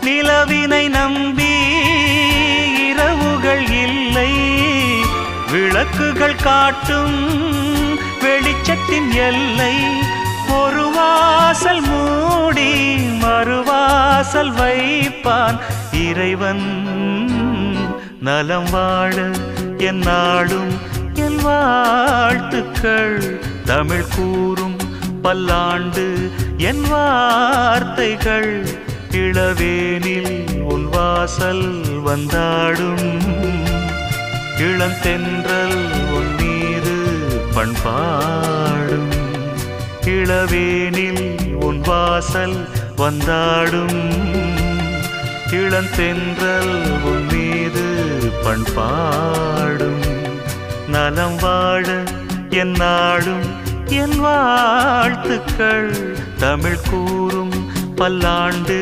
நிலவினை நம்பி இரவுகள் இல்லை, விளக்குகள் காட்டும் வெளிச்சத்தின் எல்லை. ஒரு வாசல் மூடி மறுவாசல் வைப்பான் இறைவன். நலம் வாழ என் நாடும் என் வாழ்த்துக்கள், தமிழ் கூறும் பல்லாண்டு என் வார்த்தைகள். இளவேனில் உன் வாசல் வந்தாடும், இளந்தென்றல் உன் மீது பண்பாடும். இளவேனில் உன் வாசல் வந்தாடும், இளந்தென்றல் உன் மீது பண்பாடும். நலம் வாழ என் நாடும் என் வாழ்த்துக்கள், தமிழ் கூறும் பல்லாண்டு